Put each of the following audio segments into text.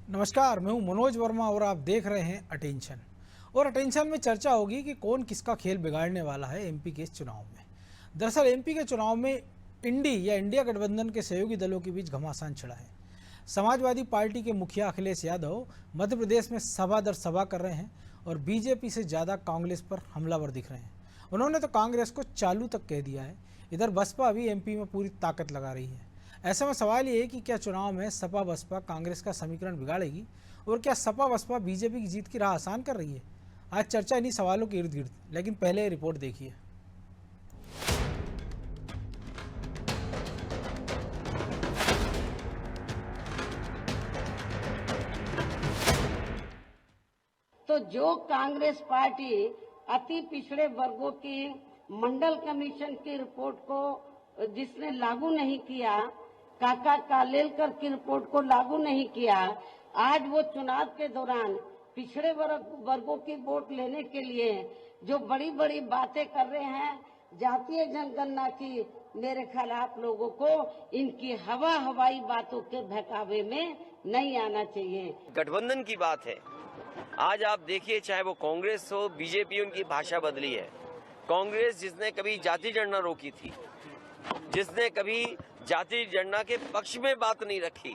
नमस्कार, मैं हूं मनोज वर्मा और आप देख रहे हैं अटेंशन। और अटेंशन में चर्चा होगी कि कौन किसका खेल बिगाड़ने वाला है एमपी के इस चुनाव में। दरअसल एमपी के चुनाव में इंडिया गठबंधन के सहयोगी दलों के बीच घमासान छिड़ा है। समाजवादी पार्टी के मुखिया अखिलेश यादव मध्य प्रदेश में सभा दर सभा कर रहे हैं और बीजेपी से ज़्यादा कांग्रेस पर हमलावर दिख रहे हैं। उन्होंने तो कांग्रेस को चालू तक कह दिया है। इधर बसपा भी एमपी में पूरी ताकत लगा रही है। ऐसे में सवाल ये है कि क्या चुनाव में सपा बसपा कांग्रेस का समीकरण बिगाड़ेगी और क्या सपा बसपा बीजेपी की जीत की राह आसान कर रही है। आज चर्चा इन्हीं सवालों के इर्द गिर्द, लेकिन पहले रिपोर्ट देखिए। तो जो कांग्रेस पार्टी अति पिछड़े वर्गों की मंडल कमीशन की रिपोर्ट को जिसने लागू नहीं किया, काका कालेलकर की रिपोर्ट को लागू नहीं किया, आज वो चुनाव के दौरान पिछड़े वर्गों की वोट लेने के लिए जो बड़ी बड़ी बातें कर रहे हैं जातीय जनगणना की, मेरे ख्याल आप लोगों को इनकी हवाई बातों के बहकावे में नहीं आना चाहिए। गठबंधन की बात है। आज आप देखिए, चाहे वो कांग्रेस हो बीजेपी, उनकी भाषा बदली है। कांग्रेस जिसने कभी जाति जनगणना रोकी थी, जिसने कभी जाति जनगणना के पक्ष में बात नहीं रखी,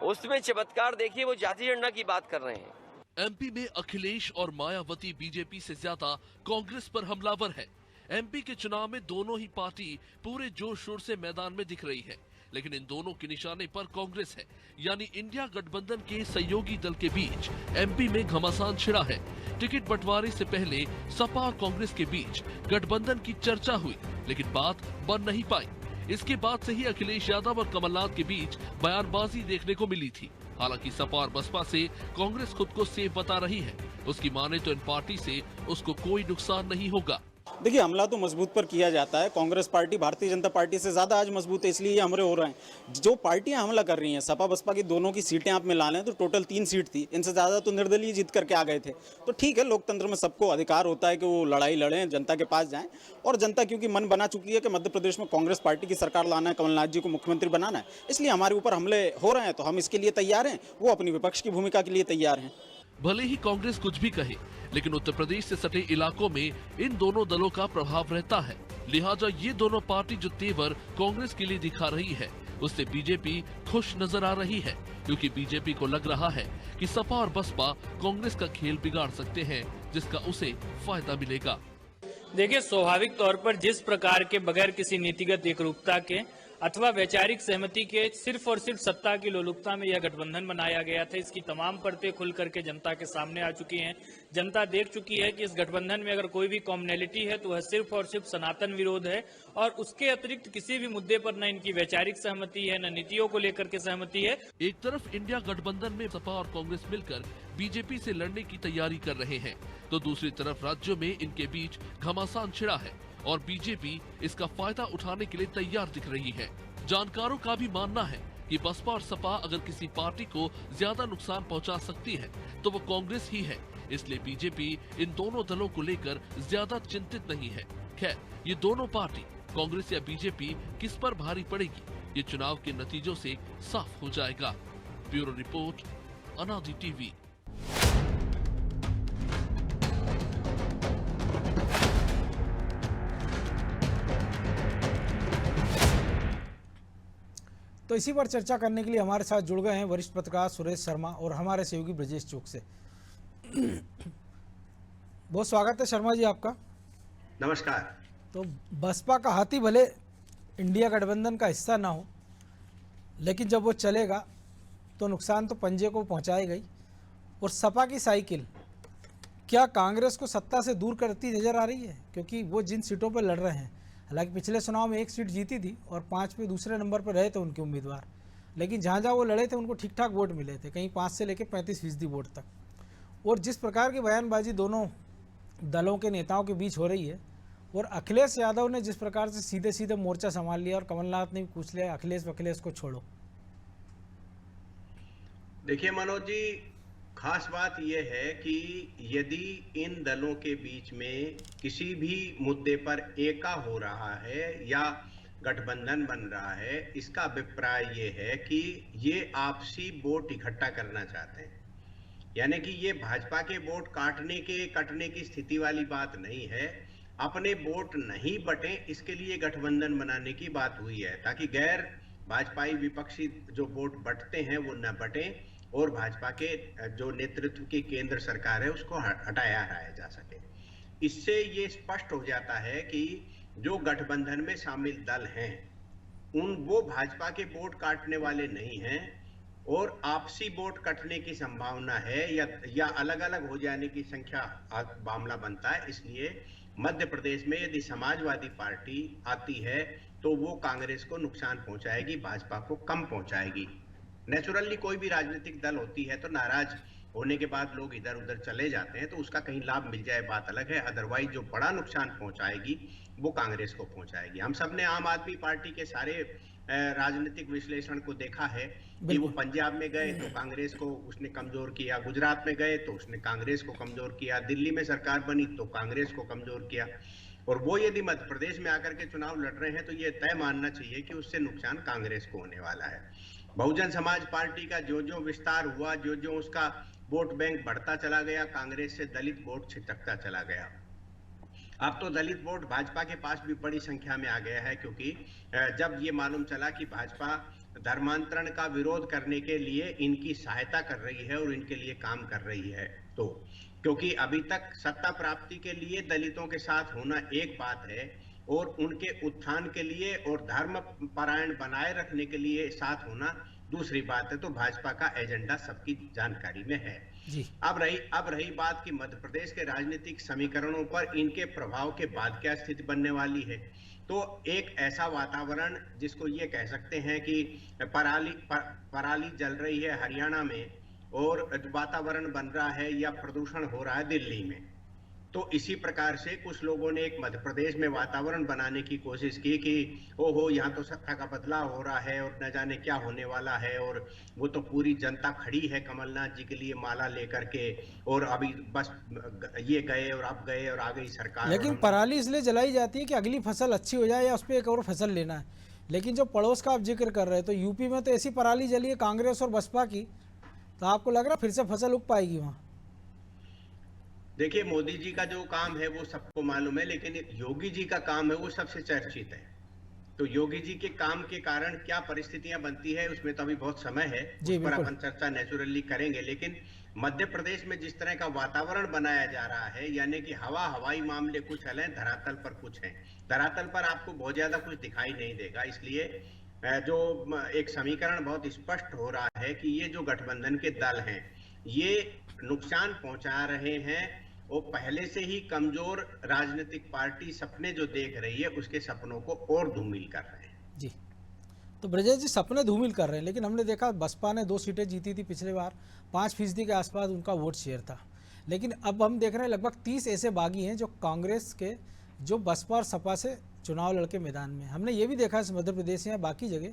उसमें चमत्कार देखिए, वो जाति जनगणना की बात कर रहे हैं। एमपी में अखिलेश और मायावती बीजेपी से ज्यादा कांग्रेस पर हमलावर है। एमपी के चुनाव में दोनों ही पार्टी पूरे जोर शोर से मैदान में दिख रही है, लेकिन इन दोनों के निशाने पर कांग्रेस है। यानी इंडिया गठबंधन के सहयोगी दल के बीच एमपी में घमासान छिड़ा है। टिकट बंटवारे से पहले सपा और कांग्रेस के बीच गठबंधन की चर्चा हुई, लेकिन बात बन नहीं पाई। इसके बाद से ही अखिलेश यादव और कमलनाथ के बीच बयानबाजी देखने को मिली थी। हालांकि सपा और बसपा से कांग्रेस खुद को सेफ बता रही है। उसकी माने तो इन पार्टी से उसको कोई नुकसान नहीं होगा। देखिए, हमला तो मजबूत पर किया जाता है। कांग्रेस पार्टी भारतीय जनता पार्टी से ज्यादा आज मजबूत है, इसलिए ये हमले हो रहे हैं। जो पार्टियां हमला कर रही हैं, सपा बसपा की दोनों की सीटें आप मिला लें तो टोटल 3 सीट थी। इनसे ज्यादा तो निर्दलीय जीत करके आ गए थे। तो ठीक है, लोकतंत्र में सबको अधिकार होता है कि वो लड़ाई लड़ें, जनता के पास जाएं। और जनता क्योंकि मन बना चुकी है कि मध्य प्रदेश में कांग्रेस पार्टी की सरकार लाना है, कमलनाथ जी को मुख्यमंत्री बनाना है, इसलिए हमारे ऊपर हमले हो रहे हैं। तो हम इसके लिए तैयार हैं, वो अपनी विपक्ष की भूमिका के लिए तैयार हैं। भले ही कांग्रेस कुछ भी कहे, लेकिन उत्तर प्रदेश से सटे इलाकों में इन दोनों दलों का प्रभाव रहता है। लिहाजा ये दोनों पार्टी जो तेवर कांग्रेस के लिए दिखा रही है, उससे बीजेपी खुश नजर आ रही है, क्योंकि बीजेपी को लग रहा है कि सपा और बसपा कांग्रेस का खेल बिगाड़ सकते हैं, जिसका उसे फायदा मिलेगा। देखिए, स्वाभाविक तौर पर जिस प्रकार के बगैर किसी नीतिगत एकरूपता के अथवा वैचारिक सहमति के सिर्फ और सिर्फ सत्ता की लोलुपता में यह गठबंधन बनाया गया था, इसकी तमाम परतें खुल करके जनता के सामने आ चुकी हैं। जनता देख चुकी है कि इस गठबंधन में अगर कोई भी कॉमनैलिटी है तो वह सिर्फ और सिर्फ सनातन विरोध है, और उसके अतिरिक्त किसी भी मुद्दे पर न इनकी वैचारिक सहमति है, न नीतियों को लेकर के सहमति है। एक तरफ इंडिया गठबंधन में सपा और कांग्रेस मिलकर बीजेपी से लड़ने की तैयारी कर रहे हैं, तो दूसरी तरफ राज्यों में इनके बीच घमासान छिड़ा है और बीजेपी इसका फायदा उठाने के लिए तैयार दिख रही है। जानकारों का भी मानना है कि बसपा और सपा अगर किसी पार्टी को ज्यादा नुकसान पहुंचा सकती है तो वो कांग्रेस ही है। इसलिए बीजेपी इन दोनों दलों को लेकर ज्यादा चिंतित नहीं है। खैर, ये दोनों पार्टी कांग्रेस या बीजेपी किस पर भारी पड़ेगी, ये चुनाव के नतीजों से साफ हो जाएगा। ब्यूरो रिपोर्ट, अनादि टीवी। तो इसी पर चर्चा करने के लिए हमारे साथ जुड़ गए हैं वरिष्ठ पत्रकार सुरेश शर्मा और हमारे सहयोगी ब्रजेश चौक से। बहुत स्वागत है शर्मा जी आपका। नमस्कार। तो बसपा का हाथी भले इंडिया गठबंधन का हिस्सा ना हो, लेकिन जब वो चलेगा तो नुकसान तो पंजे को पहुंचाएगा ही। और सपा की साइकिल क्या कांग्रेस को सत्ता से दूर करती नजर आ रही है? क्योंकि वो जिन सीटों पर लड़ रहे हैं, हालांकि पिछले चुनाव में 1 सीट जीती थी और 5 पे दूसरे नंबर पर रहे थे उनके उम्मीदवार, लेकिन जहाँ जहाँ वो लड़े थे उनको ठीक ठाक वोट मिले थे, कहीं 5 से लेकर 35% वोट तक। और जिस प्रकार की बयानबाजी दोनों दलों के नेताओं के बीच हो रही है, और अखिलेश यादव ने जिस प्रकार से सीधे सीधे मोर्चा संभाल लिया और कमलनाथ ने भी पूछ लिया अखिलेश को छोड़ो। देखिए मनोज जी, खास बात यह है कि यदि इन दलों के बीच में किसी भी मुद्दे पर एका हो रहा है या गठबंधन बन रहा है, इसका अभिप्राय ये है कि ये आपसी वोट इकट्ठा करना चाहते हैं। यानी कि ये भाजपा के वोट कटने की स्थिति वाली बात नहीं है। अपने वोट नहीं बटे, इसके लिए गठबंधन बनाने की बात हुई है, ताकि गैर भाजपाई विपक्षी जो वोट बटते हैं वो न बटे और भाजपा के जो नेतृत्व की केंद्र सरकार है उसको हटाया जा सके। इससे ये स्पष्ट हो जाता है कि जो गठबंधन में शामिल दल हैं वो भाजपा के वोट काटने वाले नहीं हैं और आपसी वोट कटने की संभावना है या अलग अलग हो जाने की संख्या मामला बनता है। इसलिए मध्य प्रदेश में यदि समाजवादी पार्टी आती है तो वो कांग्रेस को नुकसान पहुंचाएगी, भाजपा को कम पहुंचाएगी। नेचुरली कोई भी राजनीतिक दल होती है तो नाराज होने के बाद लोग इधर उधर चले जाते हैं, तो उसका कहीं लाभ मिल जाए बात अलग है। अदरवाइज जो बड़ा नुकसान पहुंचाएगी वो कांग्रेस को पहुंचाएगी। हम सब ने आम आदमी पार्टी के सारे राजनीतिक विश्लेषण को देखा है कि वो पंजाब में गए तो कांग्रेस को उसने कमजोर किया, गुजरात में गए तो उसने कांग्रेस को कमजोर किया, दिल्ली में सरकार बनी तो कांग्रेस को कमजोर किया। और वो यदि मध्य प्रदेश में आकर के चुनाव लड़ रहे हैं तो ये तय मानना चाहिए कि उससे नुकसान कांग्रेस को होने वाला है। बहुजन समाज पार्टी का जो जो विस्तार हुआ, जो जो उसका वोट बैंक बढ़ता चला गया, कांग्रेस से दलित वोट छिटकता चला गया। अब तो दलित वोट भाजपा के पास भी बड़ी संख्या में आ गया है, क्योंकि जब ये मालूम चला कि भाजपा धर्मांतरण का विरोध करने के लिए इनकी सहायता कर रही है और इनके लिए काम कर रही है, तो क्योंकि अभी तक सत्ता प्राप्ति के लिए दलितों के साथ होना एक बात है और उनके उत्थान के लिए और धर्म परायण बनाए रखने के लिए साथ होना दूसरी बात है। तो भाजपा का एजेंडा सबकी जानकारी में है जी। अब रही बात कि मध्य प्रदेश के राजनीतिक समीकरणों पर इनके प्रभाव के बाद क्या स्थिति बनने वाली है, तो एक ऐसा वातावरण जिसको ये कह सकते हैं कि पराली जल रही है हरियाणा में और वातावरण बन रहा है या प्रदूषण हो रहा है दिल्ली में, तो इसी प्रकार से कुछ लोगों ने एक मध्य प्रदेश में वातावरण बनाने की कोशिश की कि ओहो यहाँ तो सत्ता का बदलाव हो रहा है और न जाने क्या होने वाला है, और वो तो पूरी जनता खड़ी है कमलनाथ जी के लिए माला लेकर के, और अभी बस ये गए और अब गए और आ गई सरकार। लेकिन पराली इसलिए जलाई जाती है कि अगली फसल अच्छी हो जाए या उस पर एक और फसल लेना है। लेकिन जो पड़ोस का आप जिक्र कर रहे हैं तो यूपी में तो ऐसी पराली जली है कांग्रेस और बसपा की, तो आपको लग रहा फिर से फसल उग पाएगी वहाँ? देखिए, मोदी जी का जो काम है वो सबको मालूम है, लेकिन योगी जी का काम है वो सबसे चर्चित है। तो योगी जी के काम के कारण क्या परिस्थितियां बनती है उसमें तो अभी बहुत समय है, उस पर अपन चर्चा नेचुरली करेंगे। लेकिन मध्य प्रदेश में जिस तरह का वातावरण बनाया जा रहा है, यानी कि हवाई मामले कुछ हैं, धरातल पर कुछ हैं। धरातल पर आपको बहुत ज्यादा कुछ दिखाई नहीं देगा, इसलिए जो एक समीकरण बहुत स्पष्ट हो रहा है कि ये जो गठबंधन के दल हैं ये नुकसान पहुंचा रहे हैं और पहले से ही कमजोर राजनीतिक पार्टी सपने जो देख रही है उसके सपनों को और धूमिल कर रहे हैं। जी, तो ब्रजेश जी सपने धूमिल कर रहे हैं, लेकिन हमने देखा बसपा ने 2 सीटें जीती थी पिछले बार, 5% के आसपास उनका वोट शेयर था। लेकिन अब हम देख रहे हैं लगभग 30 ऐसे बागी हैं जो कांग्रेस के, जो बसपा और सपा से चुनाव लड़के मैदान में। हमने ये भी देखा है मध्य प्रदेश या बाकी जगह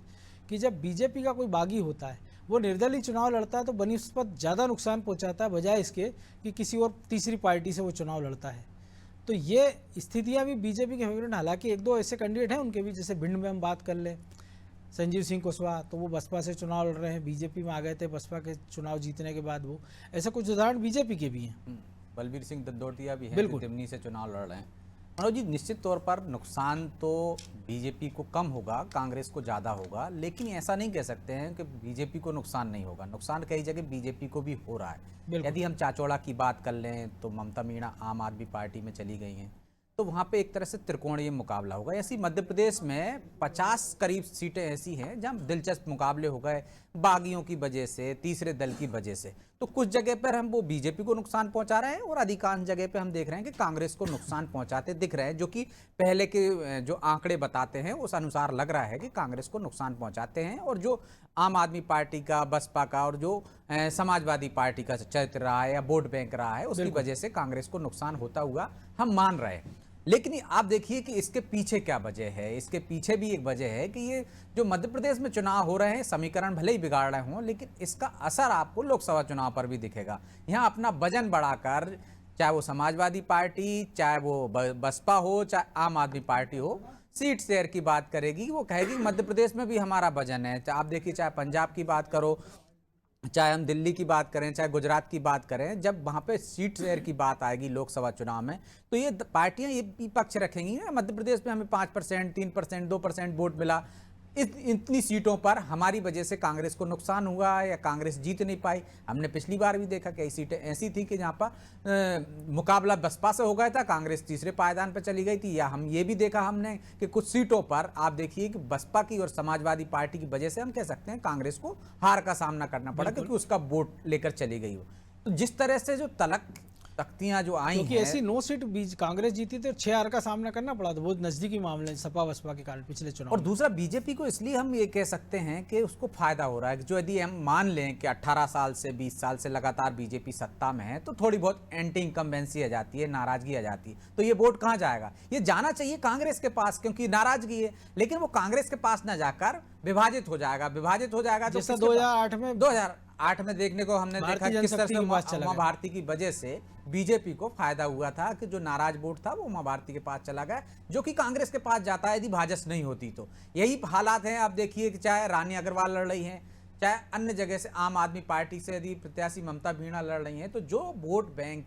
कि जब बीजेपी का कोई बागी होता है वो निर्दलीय चुनाव लड़ता है तो बनिस्पत ज़्यादा नुकसान पहुंचाता है बजाय इसके कि किसी और तीसरी पार्टी से वो चुनाव लड़ता है। तो ये स्थितियां भी बीजेपी के फेवरेट, हालांकि 1-2 ऐसे कैंडिडेट हैं उनके भी, जैसे भिंड में हम बात कर लें संजीव सिंह कुशवाहा, तो वो बसपा से चुनाव लड़ रहे हैं, बीजेपी में आ गए थे बसपा के चुनाव जीतने के बाद। वो ऐसे कुछ उदाहरण बीजेपी के भी हैं। बलबीर सिंह दद्दोतिया भी हैं जो तिमनी से चुनाव लड़ रहे हैं। मनोज जी, निश्चित तौर पर नुकसान तो बीजेपी को कम होगा, कांग्रेस को ज़्यादा होगा, लेकिन ऐसा नहीं कह सकते हैं कि बीजेपी को नुकसान नहीं होगा। नुकसान कई जगह बीजेपी को भी हो रहा है। यदि हम चाचौड़ा की बात कर लें तो ममता मीणा आम आदमी पार्टी में चली गई हैं, तो वहाँ पे एक तरह से त्रिकोणीय मुकाबला होगा। ऐसी मध्य प्रदेश में 50 करीब सीटें ऐसी हैं जहाँ दिलचस्प मुकाबले हो गए बागियों की वजह से, तीसरे दल की वजह से। तो कुछ जगह पर हम वो बीजेपी को नुकसान पहुंचा रहे हैं और अधिकांश जगह पे हम देख रहे हैं कि कांग्रेस को नुकसान पहुंचाते दिख रहे हैं, जो कि पहले के जो आंकड़े बताते हैं उस अनुसार लग रहा है कि कांग्रेस को नुकसान पहुंचाते हैं। और जो आम आदमी पार्टी का, बसपा का और जो समाजवादी पार्टी का चरित्र रहा है या वोट बैंक रहा है, उसकी वजह से कांग्रेस को नुकसान होता हुआ हम मान रहे हैं। लेकिन आप देखिए कि इसके पीछे क्या वजह है। इसके पीछे भी एक वजह है कि ये जो मध्य प्रदेश में चुनाव हो रहे हैं, समीकरण भले ही बिगाड़ रहे हों, लेकिन इसका असर आपको लोकसभा चुनाव पर भी दिखेगा। यहाँ अपना वजन बढ़ाकर, चाहे वो समाजवादी पार्टी, चाहे वो बसपा हो, चाहे आम आदमी पार्टी हो, सीट शेयर की बात करेगी, वो कहेगी मध्य प्रदेश में भी हमारा वजन है। आप देखिए, चाहे पंजाब की बात करो, चाहे हम दिल्ली की बात करें, चाहे गुजरात की बात करें, जब वहां पे सीट शेयर की बात आएगी लोकसभा चुनाव में, तो ये पार्टियां ये पक्ष रखेंगी ना, मध्य प्रदेश में हमें 5%, 3%, 2% वोट मिला, इतनी सीटों पर हमारी वजह से कांग्रेस को नुकसान हुआ या कांग्रेस जीत नहीं पाई। हमने पिछली बार भी देखा कई सीटें ऐसी थी कि जहां पर मुकाबला बसपा से हो गया था, कांग्रेस तीसरे पायदान पर चली गई थी। या हम ये भी देखा हमने कि कुछ सीटों पर आप देखिए कि बसपा की और समाजवादी पार्टी की वजह से हम कह सकते हैं कांग्रेस को हार का सामना करना पड़ा, क्योंकि उसका वोट लेकर चली गई हो। तो जिस तरह से जो तख्तियां जो आई क्योंकि हैं, ऐसी 9 सीट बीच कांग्रेस जीती थी और 6 हार का सामना करना पड़ा, तो बहुत नजदीकी मामले हैं सपा बसपा के कारण पिछले चुनाव और में। दूसरा बीजेपी को इसलिए हम ये कह सकते हैं कि उसको फायदा हो रहा है कि जो यदि हम मान लें कि 18 साल से 20 साल से लगातार बीजेपी सत्ता में है, तो थोड़ी बहुत एंटी इनकम्बेंसी आ जाती है, नाराजगी आ जाती है, तो ये वोट कहां जाएगा? ये जाना चाहिए कांग्रेस के पास, क्योंकि नाराजगी है, लेकिन वो कांग्रेस के पास ना जाकर विभाजित हो जाएगा तो जैसा 2008 में देखने को हमने देखा किस तरह से उमा भारती की वजह से बीजेपी को फायदा हुआ था कि जो नाराज वोट था वो उमा भारती के पास चला गया, जो कि कांग्रेस के पास जाता है यदि भाजस नहीं होती तो। यही हालात हैं। आप देखिए कि चाहे रानी अग्रवाल लड़ रही हैं, चाहे अन्य जगह से आम आदमी पार्टी से यदि प्रत्याशी ममता भीड़ा लड़ रही हैं, तो जो वोट बैंक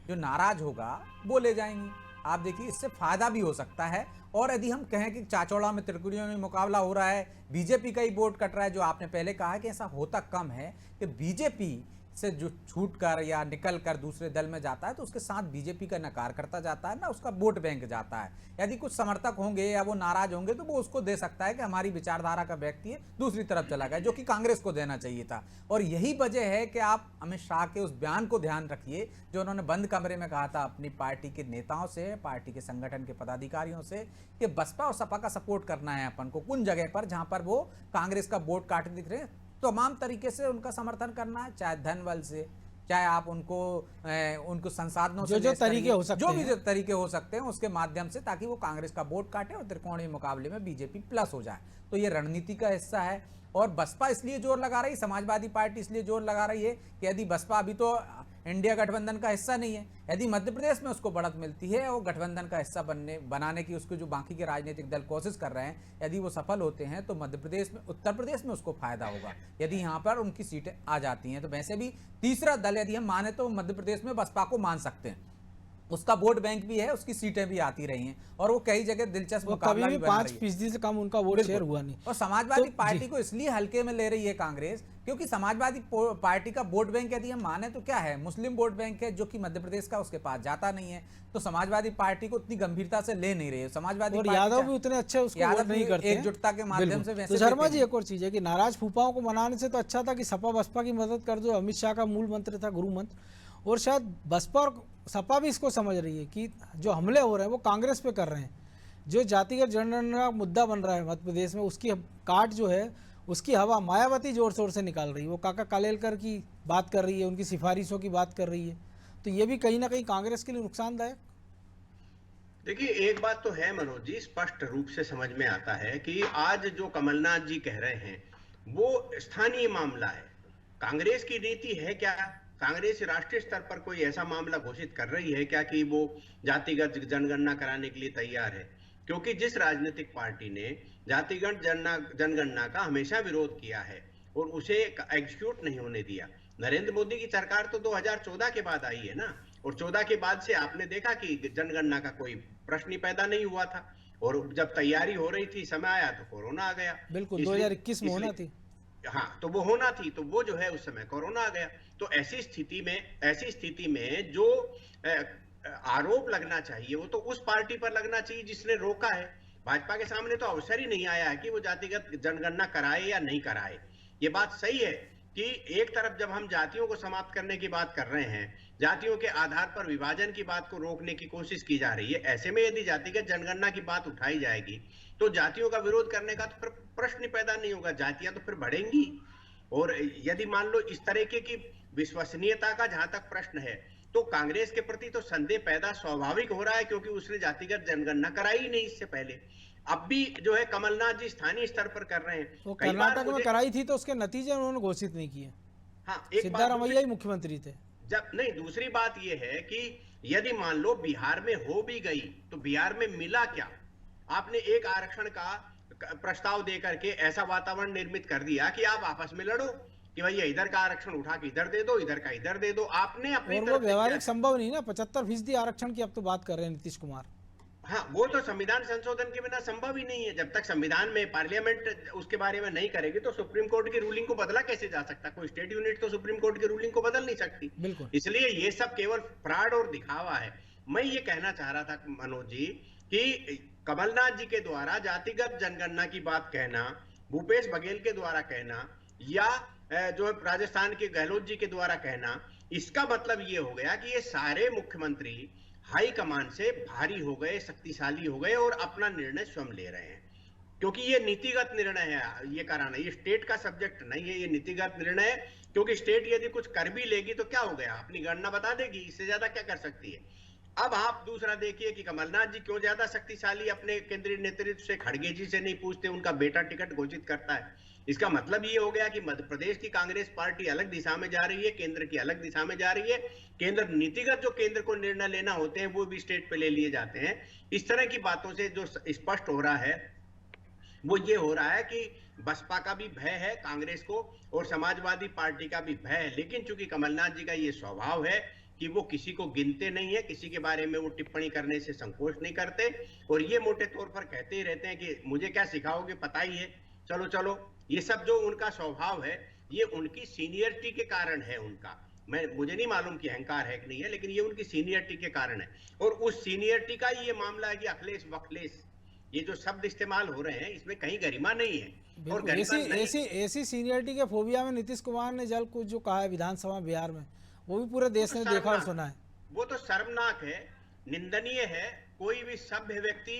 जो नाराज होगा वो ले जाएंगी। आप देखिए, इससे फायदा भी हो सकता है। और यदि हम कहें कि चाचौड़ा में त्रिकुटियों में मुकाबला हो रहा है, बीजेपी का ही वोट कट रहा है, जो आपने पहले कहा कि ऐसा होता कम है कि बीजेपी से जो छूट कर या निकल कर दूसरे दल में जाता है, तो उसके साथ बीजेपी का ना कार्यकर्ता जाता है ना उसका वोट बैंक जाता है। यदि कुछ समर्थक होंगे या वो नाराज होंगे तो वो उसको दे सकता है कि हमारी विचारधारा का व्यक्ति है, दूसरी तरफ चला गया, जो कि कांग्रेस को देना चाहिए था। और यही वजह है कि आप अमित शाह के उस बयान को ध्यान रखिए जो उन्होंने बंद कमरे में कहा था अपनी पार्टी के नेताओं से, पार्टी के संगठन के पदाधिकारियों से, कि बसपा और सपा का सपोर्ट करना है अपन को उन जगह पर जहां पर वो कांग्रेस का वोट काटे दिख रहे हैं, तमाम तरीके से उनका समर्थन करना है, चाहे धन बल से, चाहे आप उनको संसाधनों से, जो तरीके हो सकते हैं, जो भी तरीके हो सकते हैं उसके माध्यम से, ताकि वो कांग्रेस का वोट काटे और त्रिकोणीय मुकाबले में बीजेपी प्लस हो जाए। तो ये रणनीति का हिस्सा है। और बसपा इसलिए जोर लगा रही, समाजवादी पार्टी इसलिए जोर लगा रही है कि यदि बसपा अभी तो इंडिया गठबंधन का हिस्सा नहीं है, यदि मध्य प्रदेश में उसको बढ़त मिलती है और गठबंधन का हिस्सा बनाने की उसको जो बाकी के राजनीतिक दल कोशिश कर रहे हैं, यदि वो सफल होते हैं तो मध्य प्रदेश में, उत्तर प्रदेश में उसको फायदा होगा यदि यहाँ पर उनकी सीटें आ जाती हैं। तो वैसे भी तीसरा दल यदि हम माने तो मध्य प्रदेश में बसपा को मान सकते हैं, उसका वोट बैंक भी है, उसकी सीटें भी आती रही हैं और वो कई जगह दिलचस्प मुकाबला भी बना रही है। 5% से कम उनका वोट शेयर हुआ नहीं। और समाजवादी पार्टी को इसलिए हल्के में ले रही है कांग्रेस, क्योंकि समाजवादी पार्टी का वोट बैंक यदि हम माने तो क्या है, मुस्लिम वोट बैंक है, जो कि मध्य प्रदेश का उसके पास जाता नहीं है, तो समाजवादी पार्टी को उतनी गंभीरता से ले नहीं रही है। समाजवादी और यादव भी उतने अच्छे उसको वोट नहीं करते, एकजुटता के माध्यम से वैसे। तो शर्मा जी, एक और चीज है कि नाराज फूफाओं को मनाने से तो अच्छा था कि सपा बसपा की मदद कर दो, अमित शाह का मूल मंत्र था, गुरु मंत्र। और शायद बसपा और सपा भी इसको समझ रही है कि जो हमले हो रहे हैं वो कांग्रेस पे कर रहे हैं, जो जातिगत जनगणना का मुद्दा बन रहा है मध्य प्रदेश में, उसकी काट जो है उसकी हवा मायावती जोर शोर से निकाल रही है। वो काका कालेलकर की बात कर रही है, उनकी सिफारिशों की बात कर रही है, तो ये भी कहीं ना कहीं कांग्रेस के लिए नुकसानदायक। देखिए, एक बात तो है मनोज जी, स्पष्ट रूप से समझ में आता है कि आज जो कमलनाथ जी कह रहे हैं वो स्थानीय मामला है। कांग्रेस की नीति है क्या? कांग्रेस राष्ट्रीय स्तर पर कोई ऐसा मामला घोषित कर रही है क्या कि वो जातिगत जनगणना कराने के लिए तैयार है? क्योंकि जिस राजनीतिक पार्टी ने जातिगत जनगणना का हमेशा विरोध किया है और उसे एग्जीक्यूट नहीं होने दिया, नरेंद्र मोदी की सरकार तो 2014 के बाद आई है ना, और 14 के बाद से आपने देखा कि जनगणना का कोई प्रश्न ही पैदा नहीं हुआ था, और जब तैयारी हो रही थी, समय आया तो कोरोना आ गया। बिल्कुल 2021 में होना थी। हाँ, तो वो होना थी, तो वो जो है उस समय कोरोना आ गया। तो ऐसी स्थिति में जो आरोप लगना चाहिए वो तो उस पार्टी पर लगना चाहिए जिसने रोका है। भाजपा के सामने तो अवसर ही नहीं आया है कि वो जातिगत जनगणना कराए या नहीं कराए। ये बात सही है कि एक तरफ जब हम जातियों को समाप्त करने की बात कर रहे हैं, जातियों के आधार पर विभाजन की बात को रोकने की कोशिश की जा रही है, ऐसे में यदि जातिगत जनगणना की बात उठाई जाएगी तो जातियों का विरोध करने का तो फिर प्रश्न ही पैदा नहीं होगा, जातियां तो फिर बढ़ेंगी। और यदि मान लो इस तरीके की विश्वसनीयता का जहां तक प्रश्न है, तो कांग्रेस के प्रति तो संदेह पैदा स्वाभाविक हो रहा है, क्योंकि उसने जातिगत जनगणना कराई ही नहीं इससे पहले। अब भी जो है कमलनाथ जी स्थानीय स्तर पर कर रहे हैं, वो कर्नाटक में कराई थी तो उसके नतीजे उन्होंने घोषित नहीं किए। हाँ, सिद्धारमैया ही मुख्यमंत्री थे जब। नहीं, दूसरी बात यह है कि यदि मान लो बिहार में हो भी गई तो बिहार में मिला क्या? आपने एक आरक्षण का प्रस्ताव दे करके ऐसा वातावरण निर्मित कर दिया कि आप आपस में लड़ो कि भैया इधर का आरक्षण उठा के इधर दे दो, इधर का इधर दे दो। आपने अपनी और वो तरफ से व्यवहारिक क्या- संभव नहीं ना, 75% आरक्षण की अब तो बात कर रहे हैं नीतीश कुमार। हाँ, वो तो संविधान संशोधन के बिना संभव ही नहीं है। जब तक संविधान में पार्लियामेंट उसके बारे में नहीं करेगी तो सुप्रीम कोर्ट की रूलिंग को बदला कैसे जा सकता? कोई स्टेट यूनिट तो सुप्रीम कोर्ट की रूलिंग को बदल नहीं सकती। बिल्कुल। इसलिए ये सब केवल फ्रॉड और दिखावा है। मैं ये कहना चाह रहा था मनोज जी कि कमलनाथ जी के द्वारा जातिगत जनगणना की बात कहना, भूपेश बघेल के द्वारा कहना, या जो राजस्थान के गहलोत जी के द्वारा कहना, इसका मतलब ये हो गया कि ये सारे मुख्यमंत्री हाई कमान से भारी हो गए, शक्तिशाली हो गए और अपना निर्णय स्वयं ले रहे हैं, क्योंकि ये नीतिगत निर्णय है। ये कराना, ये स्टेट का सब्जेक्ट नहीं है, ये नीतिगत निर्णय है। क्योंकि स्टेट यदि कुछ कर भी लेगी तो क्या हो गया, अपनी गणना बता देगी, इससे ज्यादा क्या कर सकती है। अब आप दूसरा देखिए कि कमलनाथ जी क्यों ज्यादा शक्तिशाली अपने केंद्रीय नेतृत्व से खड़गे जी से नहीं पूछते, उनका बेटा टिकट घोषित करता है। इसका मतलब ये हो गया कि मध्य प्रदेश की कांग्रेस पार्टी अलग दिशा में जा रही है, केंद्र की अलग दिशा में जा रही है। केंद्र नीतिगत जो केंद्र को निर्णय लेना होते हैं वो भी स्टेट पे ले लिए जाते हैं। इस तरह की बातों से जो स्पष्ट हो रहा है वो ये हो रहा है कि बसपा का भी भय है कांग्रेस को और समाजवादी पार्टी का भी भय है। लेकिन चूंकि कमलनाथ जी का ये स्वभाव है कि वो किसी को गिनते नहीं है, किसी के बारे में वो टिप्पणी करने से संकोच नहीं करते और ये मोटे तौर पर कहते ही रहते हैं कि मुझे क्या सिखाओगे, पता ही है, चलो चलो। ये सब जो उनका स्वभाव है ये उनकी सीनियरिटी के कारण है। मुझे नहीं मालूम कि अहंकार है कि नहीं है, लेकिन ये उनकी सीनियरिटी के कारण है। और उस सीनियरिटी का ये मामला है कि अखिलेश वखलेश ये जो शब्द इस्तेमाल हो रहे हैं इसमें कहीं गरिमा नहीं है। और ऐसी सीनियरिटी के फोबिया में नीतीश कुमार ने जल कुछ जो कहा है विधानसभा बिहार में, वो भी पूरे देश ने देखा और सुना है। वो तो शर्मनाक है, निंदनीय है। कोई भी सभ्य व्यक्ति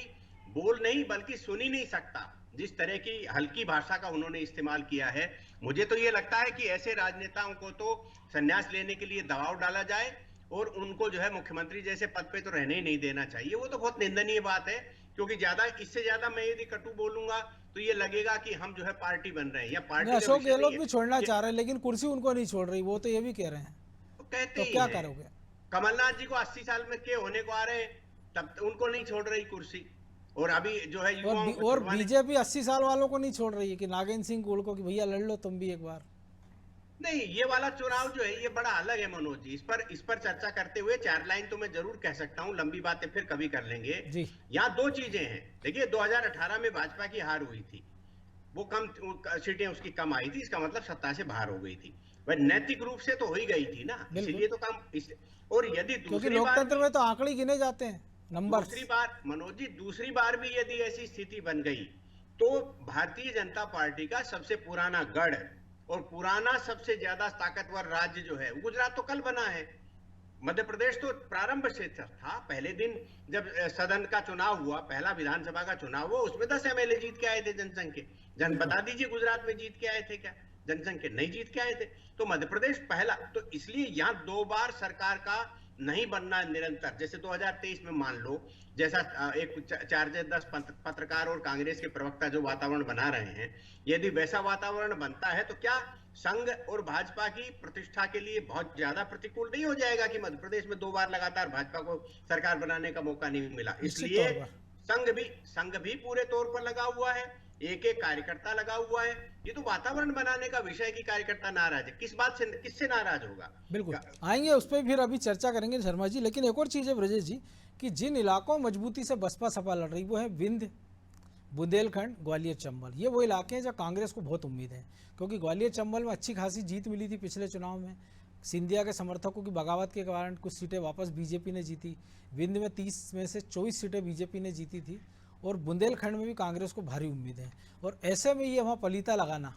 बोल नहीं बल्कि सुन ही नहीं सकता जिस तरह की हल्की भाषा का उन्होंने इस्तेमाल किया है। मुझे तो ये लगता है कि ऐसे राजनेताओं को तो संन्यास लेने के लिए दबाव डाला जाए और उनको जो है मुख्यमंत्री जैसे पद पे तो रहने ही नहीं देना चाहिए। वो तो बहुत निंदनीय बात है, क्योंकि इससे ज्यादा मैं यदि कटु बोलूंगा तो ये लगेगा कि हम जो है पार्टी बन रहे हैं या पार्टी। अशोक गहलोत भी छोड़ना चाह रहे हैं लेकिन कुर्सी उनको नहीं छोड़ रही, वो तो ये भी कह रहे हैं। कहते तो क्या करोगे? कमलनाथ जी को 80 साल में के होने को आ रहे हैं, तब उनको नहीं छोड़ रही कुर्सी। और अभी जो है और बीजेपी 80 साल वालों को नहीं छोड़ रही है कि नागेंद्र सिंह गुड़ को कि भैया लड़ लो तुम भी एक बार। नहीं, ये वाला चुनाव जो है ये बड़ा अलग है मनोज जी। इस पर चर्चा करते हुए 4 लाइन तो मैं जरूर कह सकता हूँ, लंबी बातें फिर कभी कर लेंगे। यहाँ 2 चीजें हैं। देखिए 2018 में भाजपा की हार हुई थी, वो कम सीटें उसकी कम आई थी, इसका मतलब सत्ता से बाहर हो गई थी। वह नैतिक रूप से तो हो ही गई थी ना, इसलिए तो कम। और यदि क्योंकि लोकतंत्र में तो आंकड़े गिने जाते हैं, नंबर। दूसरी बार मनोज जी, दूसरी बार भी यदि ऐसी स्थिति बन गई तो भारतीय जनता पार्टी का सबसे पुराना गढ़ और पुराना सबसे ज्यादा ताकतवर राज्य जो है गुजरात तो कल बना है। मध्य प्रदेश तो प्रारंभ से था। पहले दिन जब सदन का चुनाव हुआ, पहला विधानसभा का चुनाव हुआ, उसमें 10 MLA जीत के आए थे जनसंघ के। बता दीजिए गुजरात में जीत के आए थे क्या? जनसंघ के नहीं जीत के आए थे। तो मध्य प्रदेश पहला, तो इसलिए यहाँ 2 बार सरकार का नहीं बनना निरंतर। जैसे 2023 में मान लो, जैसा एक 4-10 पत्रकार और कांग्रेस के प्रवक्ता जो वातावरण बना रहे हैं, यदि वैसा वातावरण बनता है तो क्या संघ और भाजपा की प्रतिष्ठा के लिए बहुत ज्यादा प्रतिकूल नहीं हो जाएगा कि मध्य प्रदेश में 2 बार लगातार भाजपा को सरकार बनाने का मौका नहीं मिला? इसलिए संघ भी पूरे तौर पर लगा हुआ है, एक कार्यकर्ता लगा हुआ है। ये तो वातावरण बनाने का विषय की कार्यकर्ता नाराज है, किस बात से, किससे नाराज होगा? बिल्कुल आएंगे उस पर, फिर अभी चर्चा करेंगे शर्मा जी। लेकिन एक और चीज है ब्रजेश जी कि जिन इलाकों में मजबूती से बसपा सपा लड़ रही वो है विंध्य, बुंदेलखंड, ग्वालियर, चंबल। ये वो इलाके हैं जहाँ कांग्रेस को बहुत उम्मीद है, क्योंकि ग्वालियर चंबल में अच्छी खासी जीत मिली थी पिछले चुनाव में। सिंधिया के समर्थकों की बगावत के कारण कुछ सीटें वापस बीजेपी ने जीती। विंध्य में 30 में से 24 सीटें बीजेपी ने जीती थी और बुंदेलखंड में भी कांग्रेस को भारी उम्मीद है। और ऐसे में ये वहाँ पलीता लगाना,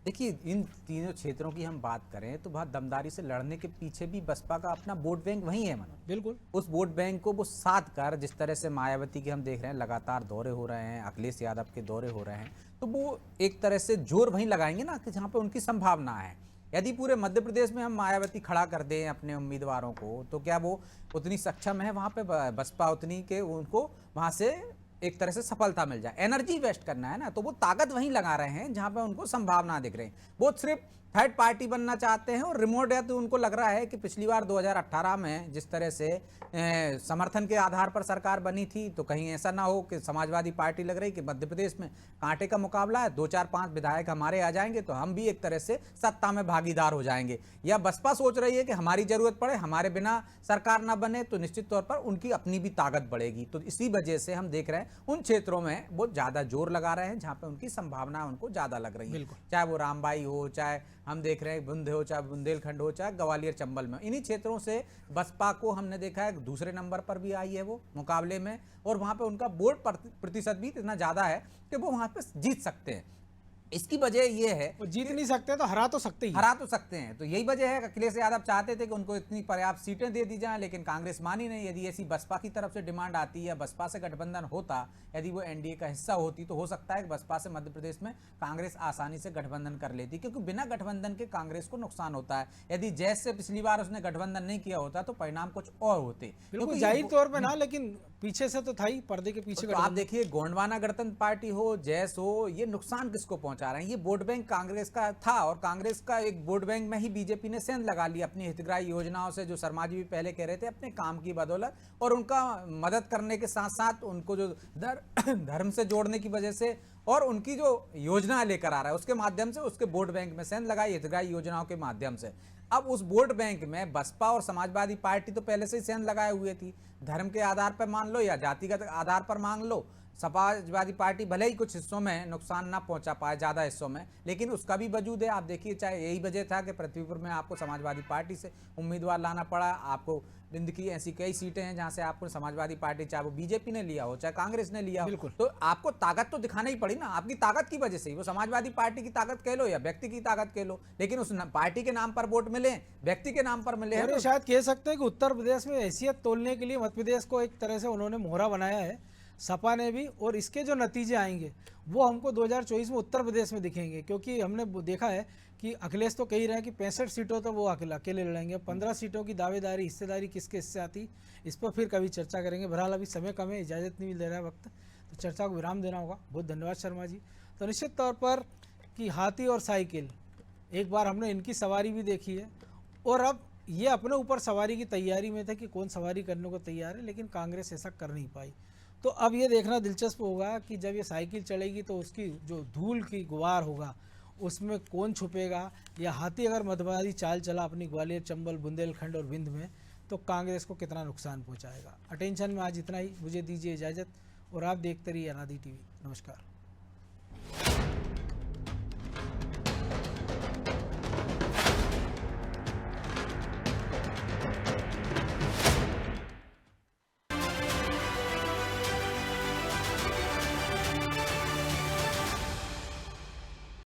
देखिए इन तीनों क्षेत्रों की हम बात करें तो बहुत दमदारी से लड़ने के पीछे भी बसपा का अपना वोट बैंक वही है मनोज। बिल्कुल उस वोट बैंक को वो साथ कर, जिस तरह से मायावती के हम देख रहे हैं लगातार दौरे हो रहे हैं, अखिलेश यादव के दौरे हो रहे हैं, तो वो एक तरह से जोर वहीं लगाएंगे ना कि जहाँ पे उनकी संभावना है। यदि पूरे मध्य प्रदेश में हम मायावती खड़ा कर दें अपने उम्मीदवारों को, तो क्या वो उतनी सक्षम है वहाँ पे बसपा उतनी के उनको वहाँ से एक तरह से सफलता मिल जाए। एनर्जी वेस्ट करना है ना, तो वो ताकत वहीं लगा रहे हैं जहां पे उनको संभावना दिख रही है। वो सिर्फ थर्ड पार्टी बनना चाहते हैं और रिमोट है तो उनको लग रहा है कि पिछली बार 2018 में जिस तरह से समर्थन के आधार पर सरकार बनी थी, तो कहीं ऐसा ना हो कि समाजवादी पार्टी लग रही कि मध्य प्रदेश में कांटे का मुकाबला है, 2-4-5 विधायक हमारे आ जाएंगे तो हम भी एक तरह से सत्ता में भागीदार हो जाएंगे। या बसपा सोच रही है कि हमारी जरूरत पड़े, हमारे बिना सरकार ना बने, तो निश्चित तौर पर उनकी अपनी भी ताकत बढ़ेगी। तो इसी वजह से हम देख रहे हैं उन क्षेत्रों में वो ज्यादा जोर लगा रहे हैं जहां पे उनकी संभावना उनको ज्यादा लग रही है, चाहे वो रामबाई हो, चाहे हम देख रहे हैं बुंद हो, चाहे बुंदेलखंड हो, चाहे ग्वालियर चंबल में। इन्हीं क्षेत्रों से बसपा को हमने देखा है दूसरे नंबर पर भी आई है वो मुकाबले में, और वहां पे उनका वोट प्रतिशत भी इतना ज्यादा है कि वो वहां पे जीत सकते हैं। इसकी वजह ये है, वो जीत नहीं सकते तो हरा तो सकते ही, हरा तो सकते हैं। तो यही वजह है कि अखिलेश यादव चाहते थे कि उनको इतनी पर्याप्त सीटें दे दी जाएं, लेकिन कांग्रेस मानी नहीं। यदि ऐसी बसपा की तरफ से डिमांड आती है, बसपा से गठबंधन होता, यदि वो एनडीए का हिस्सा होती, तो हो सकता है कि बसपा से मध्य प्रदेश में कांग्रेस आसानी से गठबंधन कर लेती, क्योंकि बिना गठबंधन के कांग्रेस को नुकसान होता है। यदि जैसे पिछली बार उसने गठबंधन नहीं किया होता तो परिणाम कुछ और होते। बिल्कुल जाहिर तौर पे ना, लेकिन पीछे से तो था ही, पर्दे के पीछे। तो आप देखिए, गोंडवाना गणतंत्र पार्टी हो, जैस हो, ये नुकसान किसको पहुंचा रहे हैं? ये वोट बैंक कांग्रेस का था, और कांग्रेस का एक वोट बैंक में ही बीजेपी ने सेंध लगा ली अपनी हितग्राही योजनाओं से, जो शर्मा जी भी पहले कह रहे थे, अपने काम की बदौलत, और उनका मदद करने के साथ साथ उनको जो धर्म से जोड़ने की वजह से और उनकी जो योजना लेकर आ रहा है उसके माध्यम से उसके वोट बैंक में सेंध लगाई हितग्राही योजनाओं के माध्यम से। अब उस वोट बैंक में बसपा और समाजवादी पार्टी तो पहले से ही सेंध लगाए हुए थी, धर्म के आधार पर मान लो या जातिगत आधार पर मान लो। समाजवादी पार्टी भले ही कुछ हिस्सों में नुकसान ना पहुंचा पाए, ज़्यादा हिस्सों में, लेकिन उसका भी वजूद है। आप देखिए, चाहे यही वजह था कि पृथ्वीपुर में आपको समाजवादी पार्टी से उम्मीदवार लाना पड़ा, आपको बिंद की ऐसी कई सीटें हैं जहां से आपको समाजवादी पार्टी, चाहे वो बीजेपी ने लिया हो चाहे कांग्रेस ने लिया हो, तो आपको ताकत तो दिखाना ही पड़ी ना। आपकी ताकत की वजह से ही, वो समाजवादी पार्टी की ताकत कह लो या व्यक्ति की ताकत कह लो, लेकिन उस पार्टी के नाम पर वोट मिले, व्यक्ति के नाम पर मिले। और शायद कह सकते हैं कि उत्तर प्रदेश में हैसियत तोलने के लिए मध्य प्रदेश को एक तरह से उन्होंने मोहरा बनाया है, सपा ने भी, और इसके जो नतीजे आएंगे वो हमको 2024 में उत्तर प्रदेश में दिखेंगे। क्योंकि हमने देखा है कि अखिलेश तो कह रहे हैं कि 65 सीटों तो वो अकेले लड़ेंगे, 15 सीटों की दावेदारी, हिस्सेदारी किसके हिस्से आती, इस पर फिर कभी चर्चा करेंगे। बहरहाल अभी समय कम है, इजाज़त नहीं दे रहा है वक्त, तो चर्चा को विराम देना होगा। बहुत धन्यवाद शर्मा जी। तो निश्चित तौर पर कि हाथी और साइकिल, एक बार हमने इनकी सवारी भी देखी है, और अब ये अपने ऊपर सवारी की तैयारी में थे कि कौन सवारी करने को तैयार है, लेकिन कांग्रेस ऐसा कर नहीं पाई। तो अब ये देखना दिलचस्प होगा कि जब ये साइकिल चलेगी तो उसकी जो धूल की गुबार होगा उसमें कौन छुपेगा, या हाथी अगर मध्यवादी चाल चला अपनी ग्वालियर चंबल बुंदेलखंड और विंध्य में, तो कांग्रेस को कितना नुकसान पहुंचाएगा। अटेंशन में आज इतना ही, मुझे दीजिए इजाज़त, और आप देखते रहिए अनादि टीवी। नमस्कार।